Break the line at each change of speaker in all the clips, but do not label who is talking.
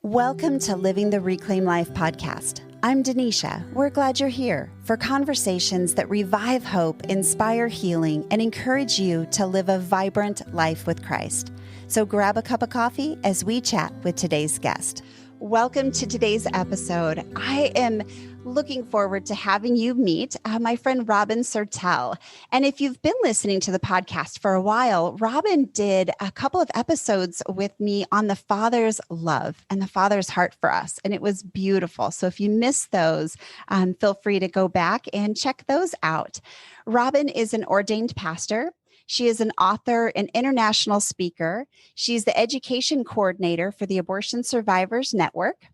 Welcome to Living the Reclaim Life podcast. I'm Denisha. We're glad you're here for conversations that revive hope, inspire healing, and encourage you to live a vibrant life with Christ. So grab a cup of coffee as we chat with today's guest. Welcome to today's episode. I am looking forward to having you meet my friend Robin Sertell. And if you've been listening to the podcast for a while, Robin did a couple of episodes with me on the Father's love and the Father's heart for us. And it was beautiful. So if you missed those, feel free to go back and check those out. Robin is an ordained pastor. She is an author and international speaker. She's the education coordinator for the Abortion Survivors Network.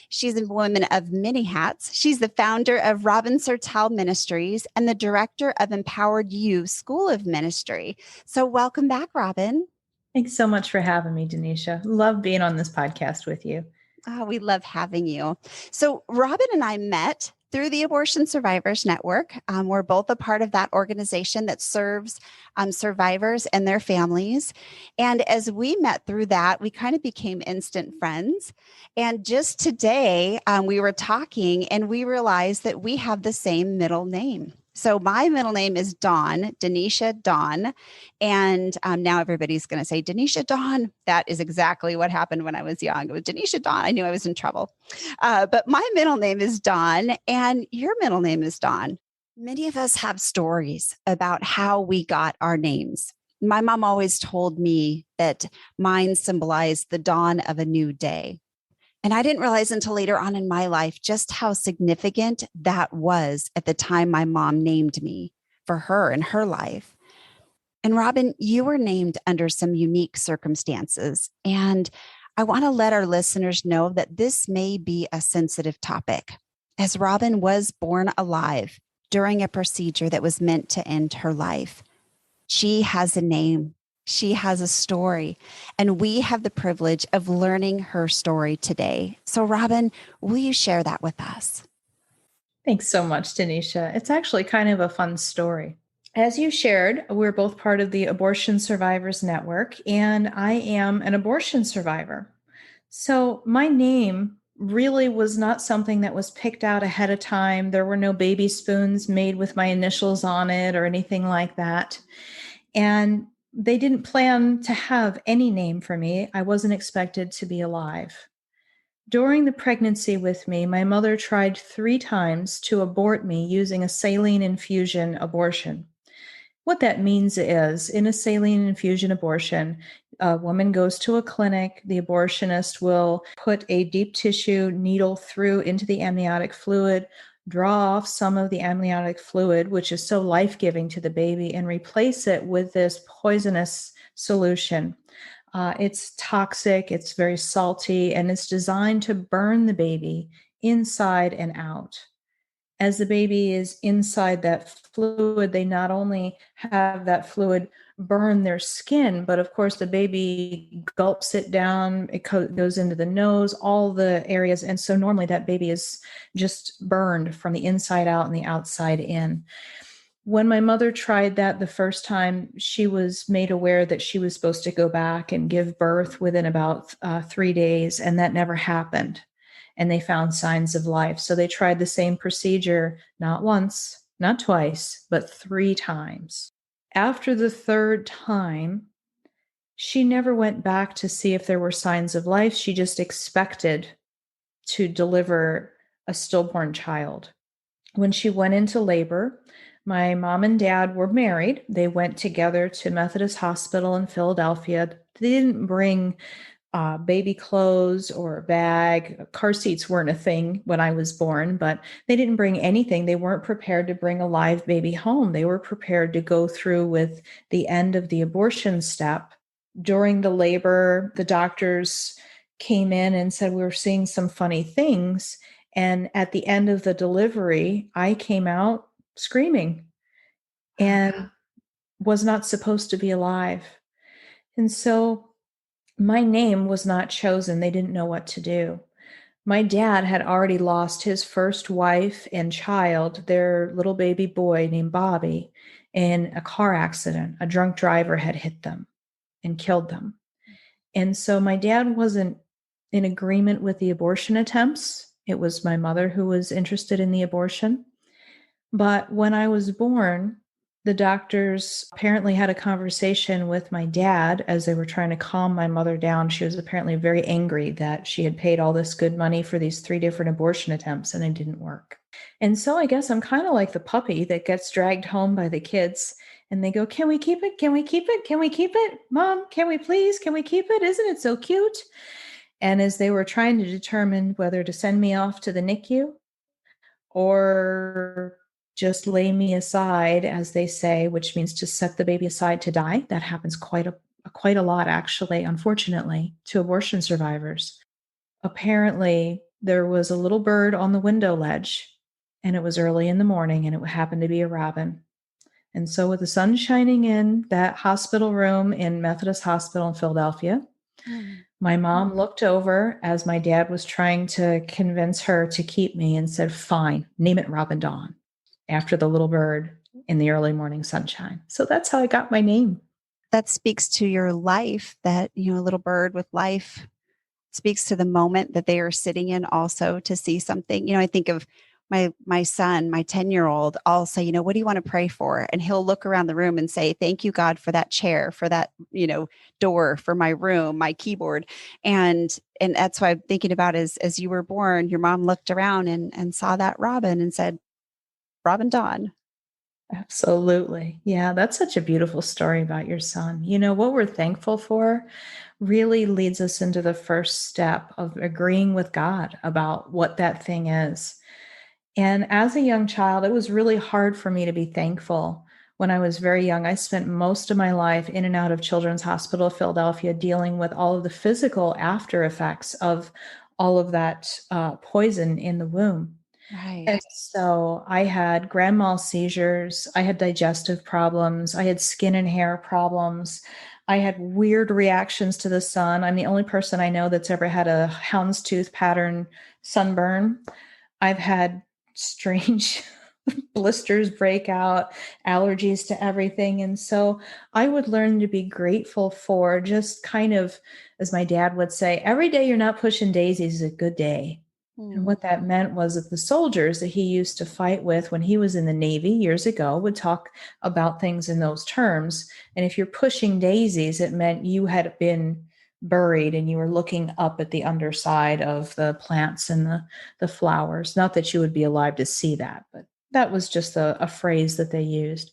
She's a woman of many hats. She's the founder of Robin Sertell Ministries and the director of Empowered You School of Ministry. So welcome back, Robin.
Thanks so much for having me, Denisha. Love being on this podcast with you.
Oh, we love having you. So Robin and I met through the Abortion Survivors Network. We're both a part of that organization that serves survivors and their families. And as we met through that, we kind of became instant friends. And just today, we were talking and we realized that we have the same middle name. So my middle name is Dawn, Denisha Dawn. And now everybody's going to say, Denisha Dawn. That is exactly what happened when I was young. It was Denisha Dawn. I knew I was in trouble. But my middle name is Dawn and your middle name is Dawn. Many of us have stories about how we got our names. My mom always told me that mine symbolized the dawn of a new day. And I didn't realize until later on in my life just how significant that was at the time my mom named me for her and her life. And Robin, you were named under some unique circumstances. And I want to let our listeners know that this may be a sensitive topic, as Robin was born alive during a procedure that was meant to end her life. She has a name. She has a story, and we have the privilege of learning her story today. So, Robin, will you share that with us?
Thanks so much, Denisha. It's actually kind of a fun story. As you shared, we're both part of the Abortion Survivors Network, and I am an abortion survivor. So my name really was not something that was picked out ahead of time. There were no baby spoons made with my initials on it or anything like that. And they didn't plan to have any name for me. I wasn't expected to be alive. During the pregnancy with me, my mother tried 3 times to abort me using a saline infusion abortion. What that means is, in a saline infusion abortion, a woman goes to a clinic, the abortionist will put a deep tissue needle through into the amniotic fluid, draw off some of the amniotic fluid, which is so life-giving to the baby, and replace it with this poisonous solution. It's toxic, it's very salty, and it's designed to burn the baby inside and out. As the baby is inside that fluid, they not only have that fluid burn their skin, but of course the baby gulps it down, it goes into the nose, all the areas. And so normally that baby is just burned from the inside out and the outside in. When my mother tried that the first time, she was made aware that she was supposed to go back and give birth within about 3 days, and that never happened. And they found signs of life. So they tried the same procedure, not once, not twice, but 3 times. After the 3rd time, she never went back to see if there were signs of life. She just expected to deliver a stillborn child. When she went into labor, my mom and dad were married. They went together to Methodist Hospital in Philadelphia. They didn't bring baby clothes or a bag. Car seats weren't a thing when I was born, but they didn't bring anything. They weren't prepared to bring a live baby home. They were prepared to go through with the end of the abortion step. During the labor, the doctors came in and said, we were seeing some funny things. And at the end of the delivery, I came out screaming and was not supposed to be alive. And so my name was not chosen. They didn't know what to do. My dad had already lost his first wife and child, their little baby boy named Bobby, in a car accident. A drunk driver had hit them and killed them. And so my dad wasn't in agreement with the abortion attempts. It was my mother who was interested in the abortion. But when I was born, the doctors apparently had a conversation with my dad as they were trying to calm my mother down. She was apparently very angry that she had paid all this good money for these 3 different abortion attempts and it didn't work. And so I guess I'm kind of like the puppy that gets dragged home by the kids and they go, "Can we keep it? Can we keep it? Can we keep it? Mom, can we please? Can we keep it? Isn't it so cute?" And as they were trying to determine whether to send me off to the NICU or just lay me aside, as they say, which means to set the baby aside to die. That happens quite a lot, actually, unfortunately, to abortion survivors. Apparently, there was a little bird on the window ledge, and it was early in the morning, and it happened to be a robin. And so, with the sun shining in that hospital room in Methodist Hospital in Philadelphia,
Mm.
my mom looked over as my dad was trying to convince her to keep me and said, "Fine, name it Robin Dawn," after the little bird in the early morning sunshine. So that's how I got my name.
That speaks to your life, that, a little bird with life speaks to the moment that they are sitting in, also to see something. I think of my son, my 10-year-old. I'll say, "What do you want to pray for?" And he'll look around the room and say, "Thank you, God, for that chair, for that, door, for my room, my keyboard." And that's what I'm thinking about, as you were born, your mom looked around and saw that robin and said, "Robin Dawn."
Absolutely. Yeah, that's such a beautiful story about your son. What we're thankful for really leads us into the first step of agreeing with God about what that thing is. And as a young child, it was really hard for me to be thankful. When I was very young, I spent most of my life in and out of Children's Hospital of Philadelphia dealing with all of the physical after effects of all of that poison in the womb.
Right.
And so I had grand mal seizures, I had digestive problems, I had skin and hair problems. I had weird reactions to the sun. I'm the only person I know that's ever had a houndstooth pattern sunburn. I've had strange blisters break out, allergies to everything. And so I would learn to be grateful for just kind of, as my dad would say, every day you're not pushing daisies is a good day. And
Mm.
what that meant was that the soldiers that he used to fight with when he was in the Navy years ago would talk about things in those terms. And if you're pushing daisies, it meant you had been buried and you were looking up at the underside of the plants and the flowers. Not that you would be alive to see that, but that was just a phrase that they used.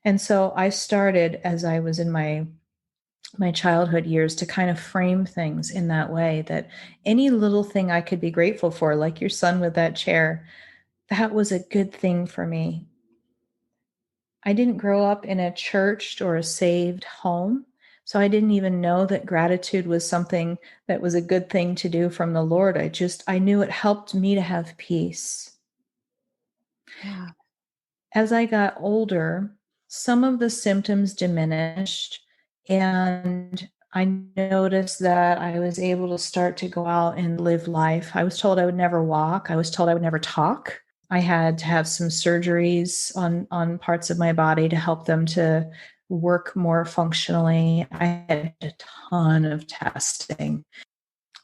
And so I started as I was in my childhood years to kind of frame things in that way, that any little thing I could be grateful for, like your son with that chair, that was a good thing for me. I didn't grow up in a church or a saved home, so I didn't even know that gratitude was something that was a good thing to do from the Lord. I knew it helped me to have peace.
Yeah.
As I got older, some of the symptoms diminished, and I noticed that I was able to start to go out and live life. I was told I would never walk. I was told I would never talk. I had to have some surgeries on parts of my body to help them to work more functionally. I had a ton of testing.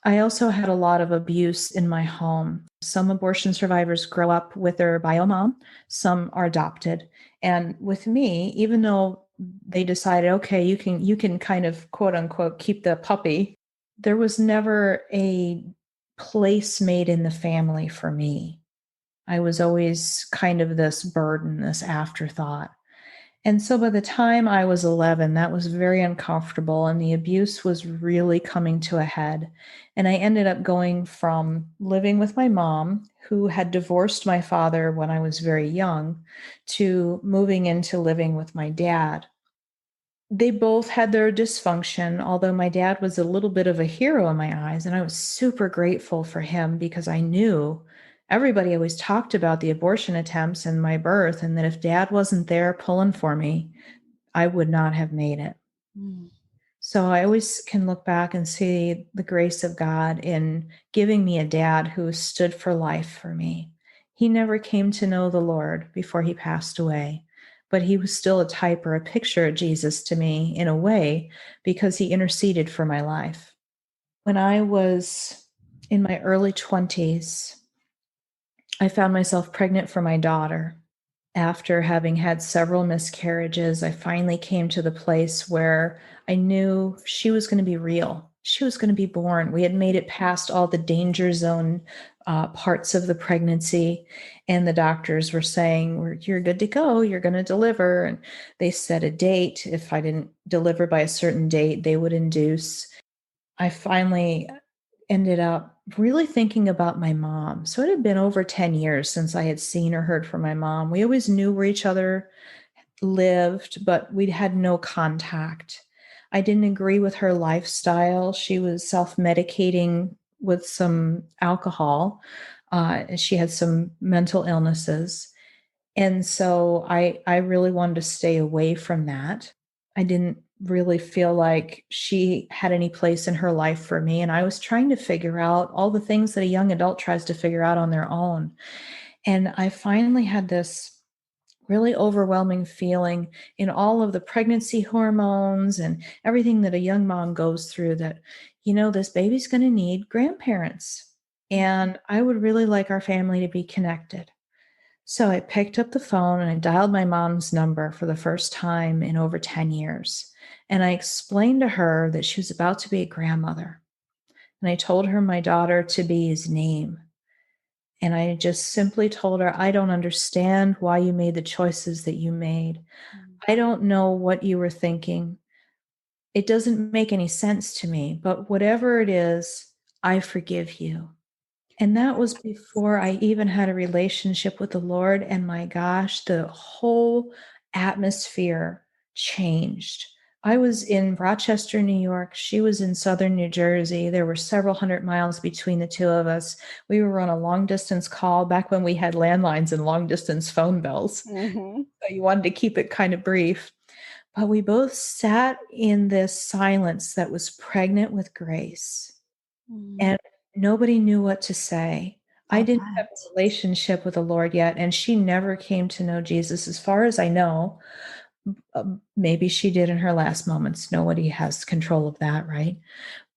I also had a lot of abuse in my home. Some abortion survivors grow up with their bio mom, some are adopted. And with me, even though they decided, okay, you can kind of quote unquote keep the puppy, there was never a place made in the family for me. I was always kind of this burden, this afterthought. And so by the time I was 11, that was very uncomfortable, and the abuse was really coming to a head. And I ended up going from living with my mom, who had divorced my father when I was very young, to moving into living with my dad. They both had their dysfunction, although my dad was a little bit of a hero in my eyes. And I was super grateful for him because I knew everybody always talked about the abortion attempts and my birth, and that if dad wasn't there pulling for me, I would not have made it.
Mm.
So I always can look back and see the grace of God in giving me a dad who stood for life for me. He never came to know the Lord before he passed away, but he was still a type or a picture of Jesus to me in a way because he interceded for my life. When I was in my early 20s, I found myself pregnant for my daughter. After having had several miscarriages, I finally came to the place where I knew she was going to be real. She was going to be born. We had made it past all the danger zone parts of the pregnancy, and the doctors were saying, "You're good to go. You're going to deliver." And they set a date. If I didn't deliver by a certain date, they would induce. I finally ended up really thinking about my mom. So it had been over 10 years since I had seen or heard from my mom. We always knew where each other lived, but we had no contact. I didn't agree with her lifestyle. She was self medicating with some alcohol. She had some mental illnesses. And so I really wanted to stay away from that. I didn't really feel like she had any place in her life for me. And I was trying to figure out all the things that a young adult tries to figure out on their own. And I finally had this really overwhelming feeling in all of the pregnancy hormones and everything that a young mom goes through that, this baby's going to need grandparents. And I would really like our family to be connected. So I picked up the phone and I dialed my mom's number for the first time in over 10 years. And I explained to her that she was about to be a grandmother. And I told her my daughter to be his name. And I just simply told her, I don't understand why you made the choices that you made. I don't know what you were thinking. It doesn't make any sense to me, but whatever it is, I forgive you. And that was before I even had a relationship with the Lord. And my gosh, the whole atmosphere changed. I was in Rochester, New York. She was in southern New Jersey. There were several hundred miles between the two of us. We were on a long distance call back when we had landlines and long distance phone bills.
Mm-hmm.
So you wanted to keep it kind of brief. But we both sat in this silence that was pregnant with grace.
Mm,
And nobody knew what to say. I
I
didn't have
bet.
a relationship with the Lord yet, and she never came to know Jesus, as far as I know. Maybe she did in her last moments. Nobody has control of that, right?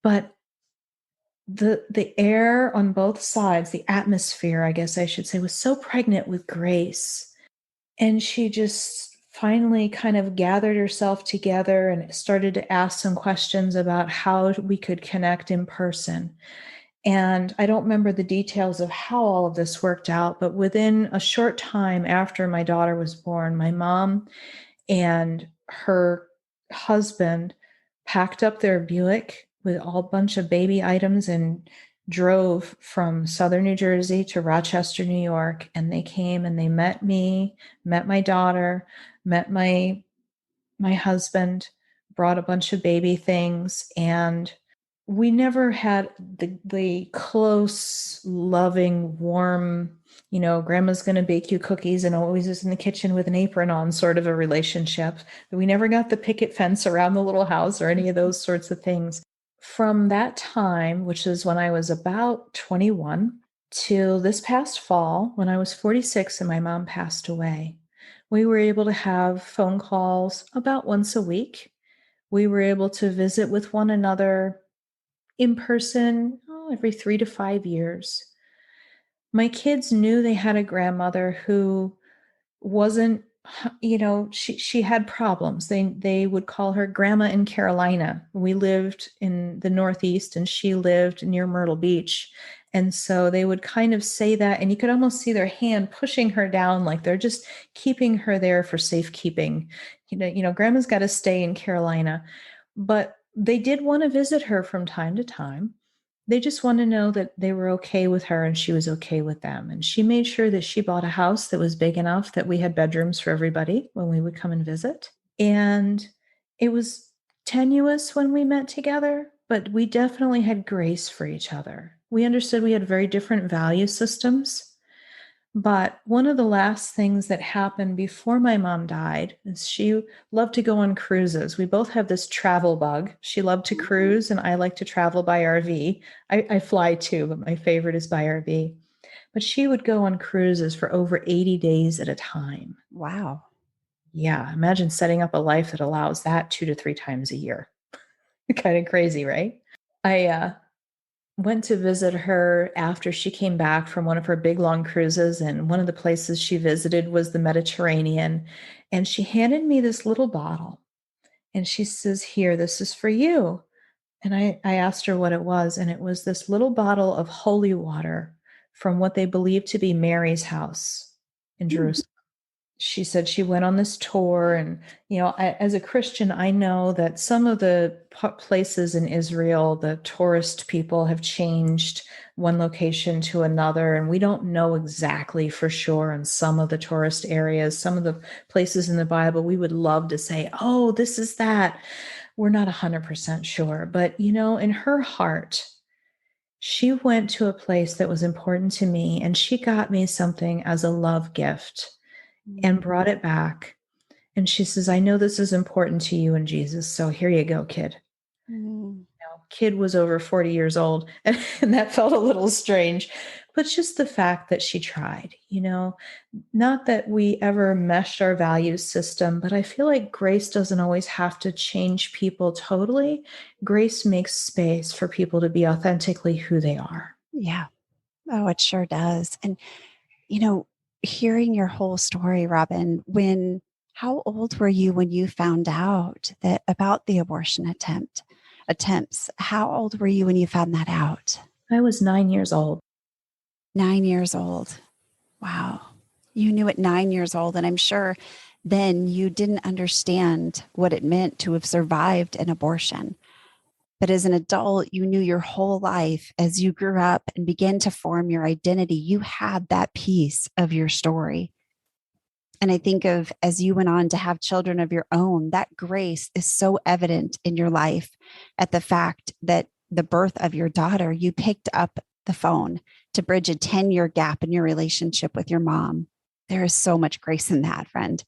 But the air on both sides, the atmosphere, I guess I should say, was so pregnant with grace. And she just finally kind of gathered herself together and started to ask some questions about how we could connect in person. And I don't remember the details of how all of this worked out, but within a short time after my daughter was born, my mom and her husband packed up their Buick with a whole bunch of baby items and drove from southern New Jersey to Rochester, New York. And they came and they met me, met my daughter, met my husband, brought a bunch of baby things, and we never had the close, loving, warm, grandma's going to bake you cookies and always is in the kitchen with an apron on sort of a relationship. We never got the picket fence around the little house or any of those sorts of things. From that time, which is when I was about 21, till this past fall, when I was 46 and my mom passed away, we were able to have phone calls about once a week. We were able to visit with one another in person every 3 to 5 years. My kids knew they had a grandmother who wasn't, she had problems. They would call her Grandma in Carolina. We lived in the Northeast and she lived near Myrtle Beach. And so they would kind of say that, and you could almost see their hand pushing her down, like they're just keeping her there for safekeeping. Grandma's got to stay in Carolina. But they did want to visit her from time to time. They just want to know that they were okay with her and she was okay with them. And she made sure that she bought a house that was big enough that we had bedrooms for everybody when we would come and visit. And it was tenuous when we met together, but we definitely had grace for each other. We understood we had very different value systems. But one of the last things that happened before my mom died is she loved to go on cruises. We both have this travel bug. She loved to cruise, and I like to travel by RV. I fly too, but my favorite is by RV. But she would go on cruises for over 80 days at a time.
Wow.
Yeah, imagine setting up a life that allows that 2 to 3 times a year. Kind of crazy, right? I went to visit her after she came back from one of her big long cruises. And one of the places she visited was the Mediterranean. And she handed me this little bottle and she says, "Here, this is for you." And I asked her what it was. And it was this little bottle of holy water from what they believe to be Mary's house in
Mm,
Jerusalem. She said she went on this tour. And as a Christian, I know that some of the places in Israel, the tourist people have changed one location to another, and we don't know exactly for sure in some of the tourist areas. Some of the places in the Bible we would love to say, oh, this is that. We're not 100% sure, but in her heart, she went to a place that was important to me, and she got me something as a love gift and
mm,
brought it back. And she says, "I know this is important to you and Jesus. So here you go, kid."
mm.
Kid was over 40 years old, and that felt a little strange. But just the fact that she tried, not that we ever meshed our value system, but I feel like grace doesn't always have to change people totally. Grace makes space for people to be authentically who they are.
Yeah. Oh, it sure does. And, you know, hearing your whole story, Robin, how old were you when you found out that about the abortion attempts? How old were you when you found that out?
I was 9 years old.
9 years old. Wow. You knew at 9 years old. And I'm sure then you didn't understand what it meant to have survived an abortion. But as an adult, you knew your whole life as you grew up and began to form your identity, you had that piece of your story. And I think of as you went on to have children of your own, that grace is so evident in your life at the fact that the birth of your daughter, you picked up the phone to bridge a 10-year gap in your relationship with your mom. There is so much grace in that, friend.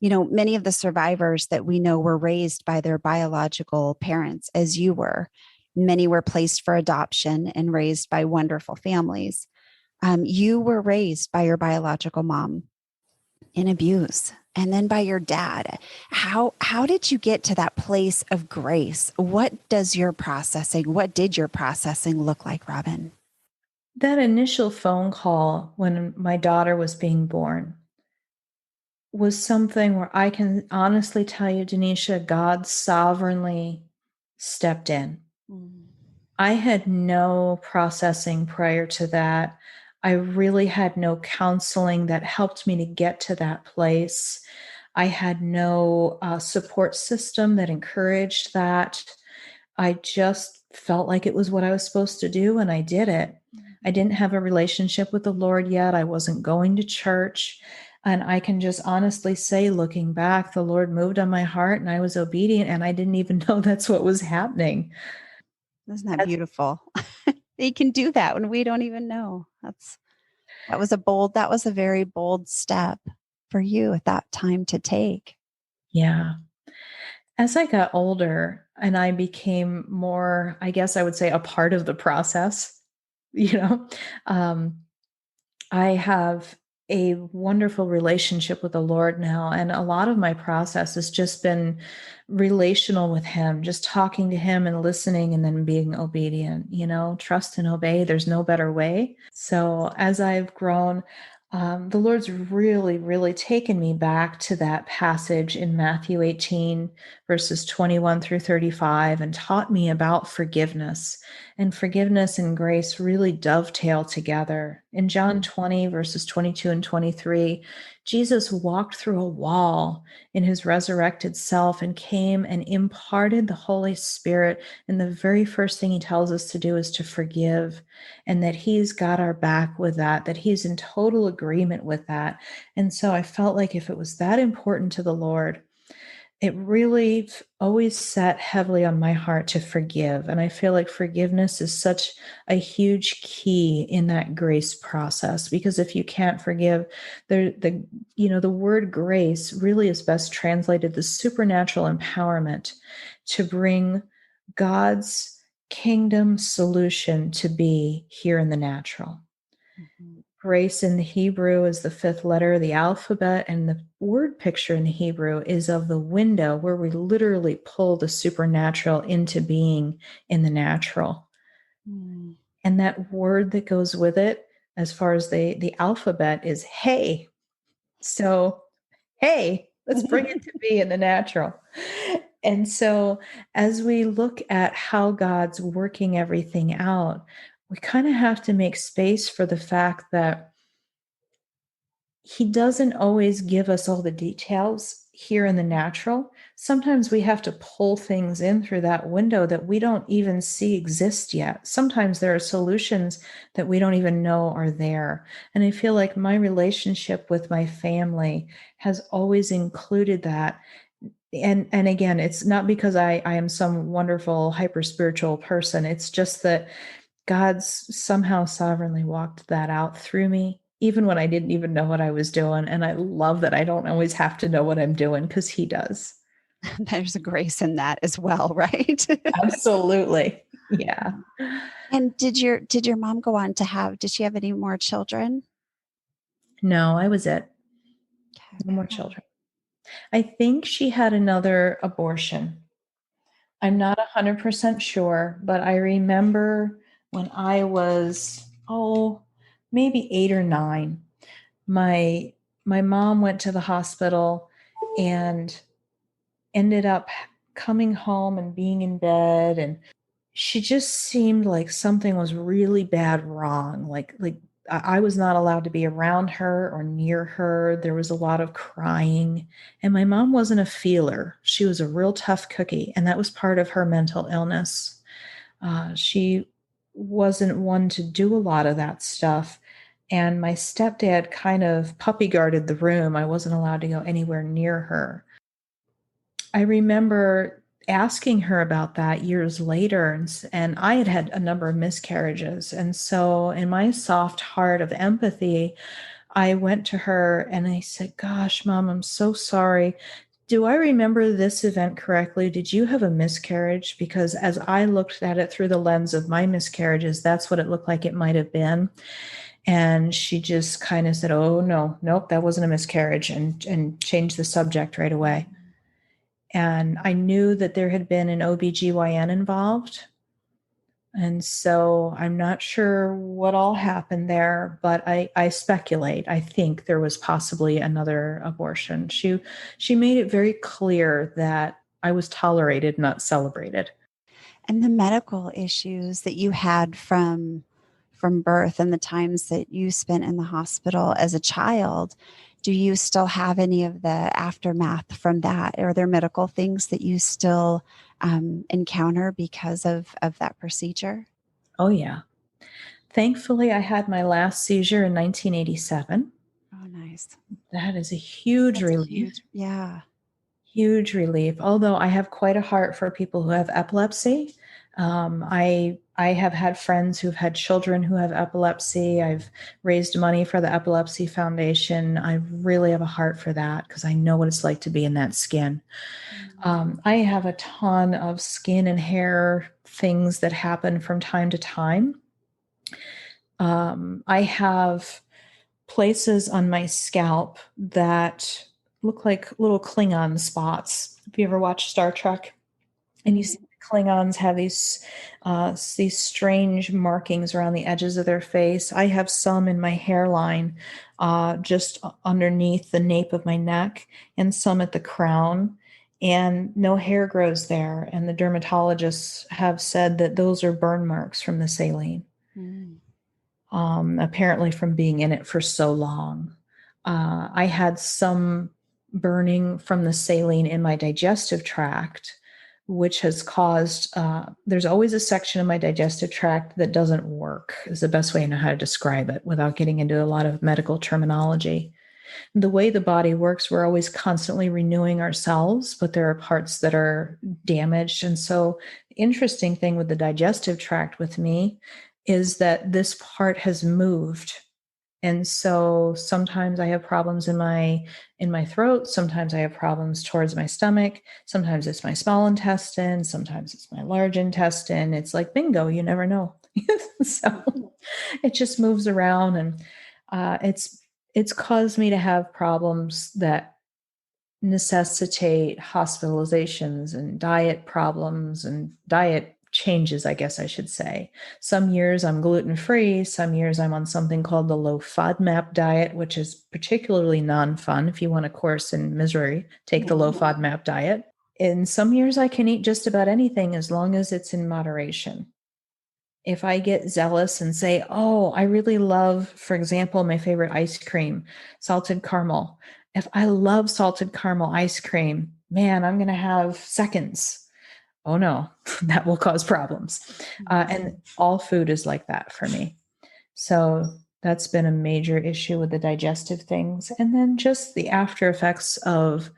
Many of the survivors that we know were raised by their biological parents, as you were. Many were placed for adoption and raised by wonderful families. You were raised by your biological mom in abuse and then by your dad. How did you get to that place of grace? What did your processing look like, Robin?
That initial phone call when my daughter was being born was something where I can honestly tell you, Denisha, God sovereignly stepped in.
Mm.
I had no processing prior to that. I really had no counseling that helped me to get to that place. I had no support system that encouraged that. I just felt like it was what I was supposed to do, and I did it. I didn't have a relationship with the Lord yet. I wasn't going to church. And I can just honestly say, looking back, the Lord moved on my heart and I was obedient, and I didn't even know that's what was happening.
Isn't that
That's,
beautiful? They can do that when we don't even know. That was a very bold step for you at that time to take.
yeah. As I got older and I became more, I guess I would say, a part of the process, you know, um, I have a wonderful relationship with the Lord now. And a lot of my process has just been relational with Him, just talking to Him and listening and then being obedient, trust and obey. There's no better way. So as I've grown, the Lord's really, really taken me back to that passage in Matthew 18, verses 21 through 35, and taught me about forgiveness. And forgiveness and grace really dovetail together. In John 20, verses 22 and 23, Jesus walked through a wall in his resurrected self and came and imparted the Holy Spirit. And the very first thing he tells us to do is to forgive, and that he's got our back with that he's in total agreement with that. And so I felt like if it was that important to the Lord, it really always sat heavily on my heart to forgive. And I feel like forgiveness is such a huge key in that grace process, because if you can't forgive, the word grace really is best translated the supernatural empowerment to bring God's kingdom solution to be here in the natural.
Mhm.
Grace in the Hebrew is the fifth letter of the alphabet, and the word picture in the Hebrew is of the window where we literally pull the supernatural into being in the natural.
Mm.
And that word that goes with it, as far as the alphabet, is hey. So, hey, let's bring it to be in the natural. And so, as we look at how God's working everything out, we kind of have to make space for the fact that He doesn't always give us all the details here in the natural. Sometimes we have to pull things in through that window that we don't even see exist yet. Sometimes there are solutions that we don't even know are there. And I feel like my relationship with my family has always included that. And again, it's not because I am some wonderful hyper spiritual person. It's just that God's somehow sovereignly walked that out through me, even when I didn't even know what I was doing. And I love that I don't always have to know what I'm doing because He does.
There's a grace in that as well, right?
Absolutely. Yeah.
And did your mom go on to have, did she have any more children?
No, I was it. No more
Okay.
children. I think she had another abortion. I'm not 100% sure, but I remember when I was, maybe 8 or 9, my my mom went to the hospital and ended up coming home and being in bed, and she just seemed like something was really bad wrong. Like I was not allowed to be around her or near her. There was a lot of crying, and my mom wasn't a feeler. She was a real tough cookie, and that was part of her mental illness. She wasn't one to do a lot of that stuff. And my stepdad kind of puppy guarded the room. I wasn't allowed to go anywhere near her. I remember asking her about that years later, and I had had a number of miscarriages. And so, in my soft heart of empathy, I went to her and I said, "Gosh, Mom, I'm so sorry. Do I remember this event correctly? Did you have a miscarriage?" Because as I looked at it through the lens of my miscarriages, that's what it looked like it might have been. And she just kind of said, "Oh, no, nope, that wasn't a miscarriage," and changed the subject right away. And I knew that there had been an OBGYN involved. And so I'm not sure what all happened there, but I speculate. I think there was possibly another abortion. She made it very clear that I was tolerated, not celebrated.
And the medical issues that you had from birth and the times that you spent in the hospital as a child, do you still have any of the aftermath from that? Are there medical things that you still encounter because of that procedure?
Oh, yeah. Thankfully, I had my last seizure in 1987.
Oh, nice.
That is a huge
That's
relief.
huge. Yeah.
Huge relief. Although I have quite a heart for people who have epilepsy. I have had friends who've had children who have epilepsy. I've raised money for the Epilepsy Foundation. I really have a heart for that because I know what it's like to be in that skin. I have a ton of skin and hair things that happen from time to time. I have places on my scalp that look like little Klingon spots. Have you ever watched Star Trek? And you see
Mhm.
the Klingons have these strange markings around the edges of their face. I have some in my hairline, just underneath the nape of my neck, and some at the crown. And no hair grows there. And the dermatologists have said that those are burn marks from the saline,
Mm.
apparently from being in it for so long. I had some burning from the saline in my digestive tract, which has caused, there's always a section of my digestive tract that doesn't work, is the best way I know how to describe it without getting into a lot of medical terminology. The way the body works, we're always constantly renewing ourselves, but there are parts that are damaged. And so, the interesting thing with the digestive tract with me is that this part has moved. And so sometimes I have problems in my throat, sometimes I have problems towards my stomach, sometimes it's my small intestine, sometimes it's my large intestine. It's like bingo, you never know. So it just moves around, and it's caused me to have problems that necessitate hospitalizations and diet problems and diet changes, I guess I should say. Some years I'm gluten-free. Some years I'm on something called the low FODMAP diet, which is particularly non-fun. If you want a course in misery, take the low FODMAP diet. In some years I can eat just about anything as long as it's in moderation. If I get zealous and say, oh, I really love, for example, my favorite ice cream, salted caramel. If I love salted caramel ice cream, man, I'm going to have seconds. Oh no, that will cause problems. And all food is like that for me. So that's been a major issue with the digestive things. And then just the after effects of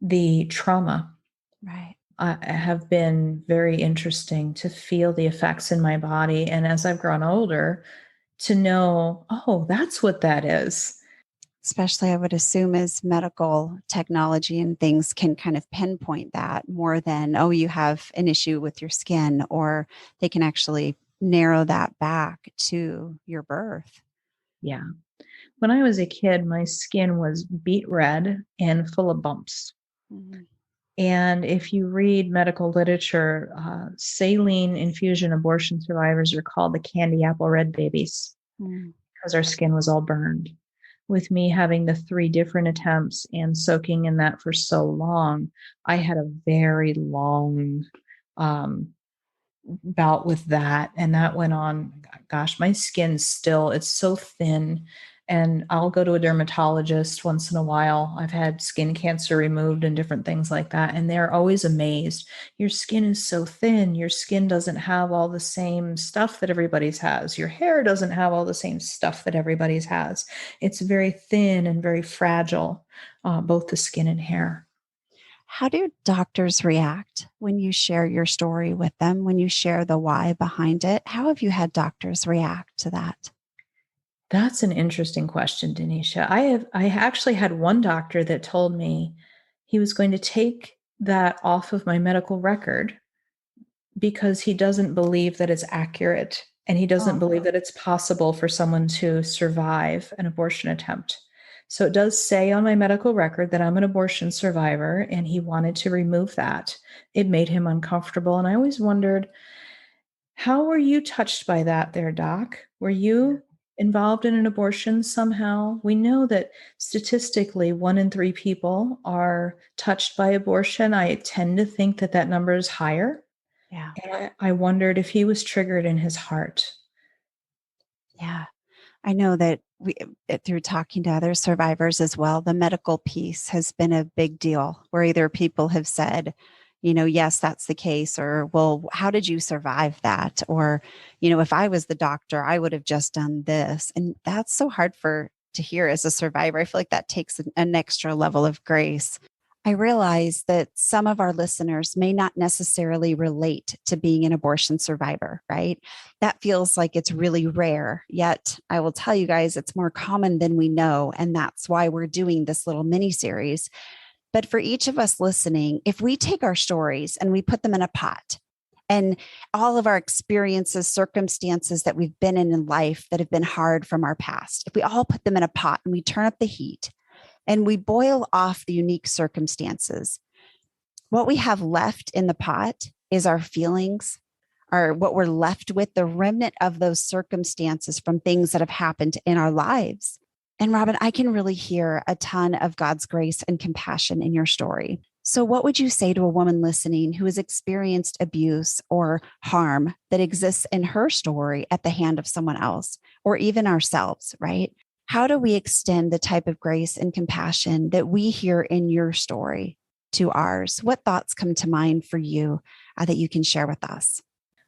the trauma.
Right.
Have been very interesting to feel the effects in my body. And as I've grown older, to know, oh, that's what that is.
Especially, I would assume, as medical technology and things can kind of pinpoint that more than, oh, you have an issue with your skin, or they can actually narrow that back to your birth.
Yeah. When I was a kid, my skin was beet red and full of bumps.
Mm-hmm.
And if you read medical literature, saline infusion abortion survivors are called the candy apple red babies because our skin was all burned. With me having the 3 different attempts and soaking in that for so long, I had a very long bout with that. And that went on, gosh, my skin still, it's so thin. And I'll go to a dermatologist once in a while. I've had skin cancer removed and different things like that. And they're always amazed. Your skin is so thin. Your skin doesn't have all the same stuff that everybody's has. Your hair doesn't have all the same stuff that everybody's has. It's very thin and very fragile, both the skin and hair.
How do doctors react when you share your story with them, when you share the why behind it? How have you had doctors react to that?
That's an interesting question, Denisha. I actually had one doctor that told me he was going to take that off of my medical record because he doesn't believe that it's accurate and he doesn't believe that it's possible for someone to survive an abortion attempt. So it does say on my medical record that I'm an abortion survivor, and he wanted to remove that. It made him uncomfortable. And I always wondered, how were you touched by that there, Doc? Were you involved in an abortion somehow? We know that statistically 1 in 3 people are touched by abortion. I tend to think that that number is higher.
Yeah.
And I wondered if he was triggered in his heart.
Yeah. I know that through talking to other survivors as well, the medical piece has been a big deal where either people have said, yes, that's the case, or, well, how did you survive that? Or, if I was the doctor, I would have just done this. And that's so hard to hear as a survivor. I feel like that takes an extra level of grace. I realize that some of our listeners may not necessarily relate to being an abortion survivor, right? That feels like it's really rare. Yet I will tell you guys, it's more common than we know. And that's why we're doing this little mini series. But for each of us listening, if we take our stories and we put them in a pot, and all of our experiences, circumstances that we've been in life that have been hard from our past, if we all put them in a pot and we turn up the heat, and we boil off the unique circumstances, what we have left in the pot is our feelings, or what we're left with, the remnant of those circumstances from things that have happened in our lives. And Robin, I can really hear a ton of God's grace and compassion in your story. So what would you say to a woman listening who has experienced abuse or harm that exists in her story at the hand of someone else, or even ourselves, right? How do we extend the type of grace and compassion that we hear in your story to ours? What thoughts come to mind for you that you can share with us?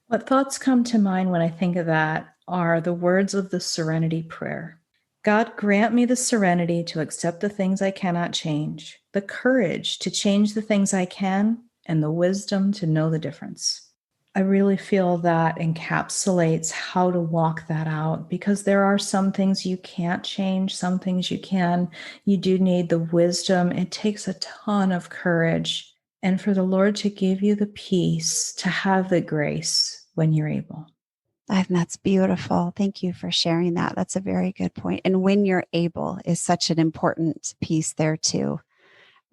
What thoughts come to mind when I think of that are the words of the Serenity Prayer. God, grant me the serenity to accept the things I cannot change, the courage to change the things I can, and the wisdom to know the difference. I really feel that encapsulates how to walk that out, because there are some things you can't change, some things you can. You do need the wisdom. It takes a ton of courage, and for the Lord to give you the peace, to have the grace when you're able.
And that's beautiful. Thank you for sharing that. That's a very good point. And when you're able is such an important piece there too.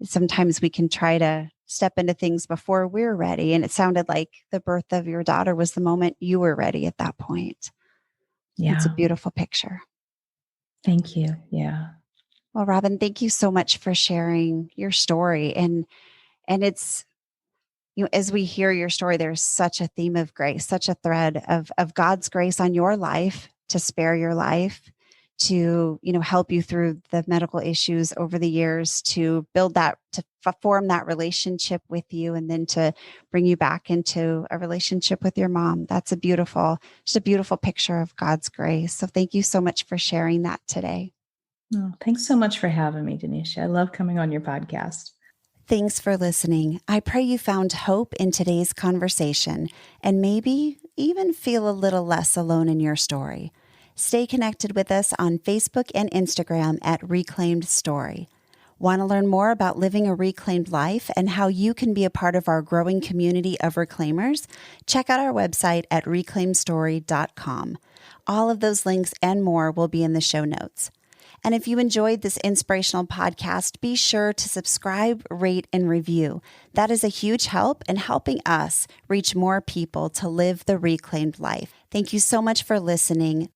sometimes we can try to step into things before we're ready. And it sounded like the birth of your daughter was the moment you were ready at that point. It's a
Yeah.
beautiful picture.
Thank you. Yeah.
Well, Robin, thank you so much for sharing your story. And it's, as we hear your story, there's such a theme of grace, such a thread of God's grace on your life to spare your life, to, help you through the medical issues over the years, to build that, to form that relationship with you, and then to bring you back into a relationship with your mom. That's just a beautiful picture of God's grace. So thank you so much for sharing that today.
Oh, thanks so much for having me, Denisha. I love coming on your podcast.
Thanks for listening. I pray you found hope in today's conversation and maybe even feel a little less alone in your story. Stay connected with us on Facebook and Instagram at Reclaimed Story. Want to learn more about living a reclaimed life and how you can be a part of our growing community of reclaimers? Check out our website at reclaimedstory.com. All of those links and more will be in the show notes. And if you enjoyed this inspirational podcast, be sure to subscribe, rate, and review. That is a huge help in helping us reach more people to live the reclaimed life. Thank you so much for listening.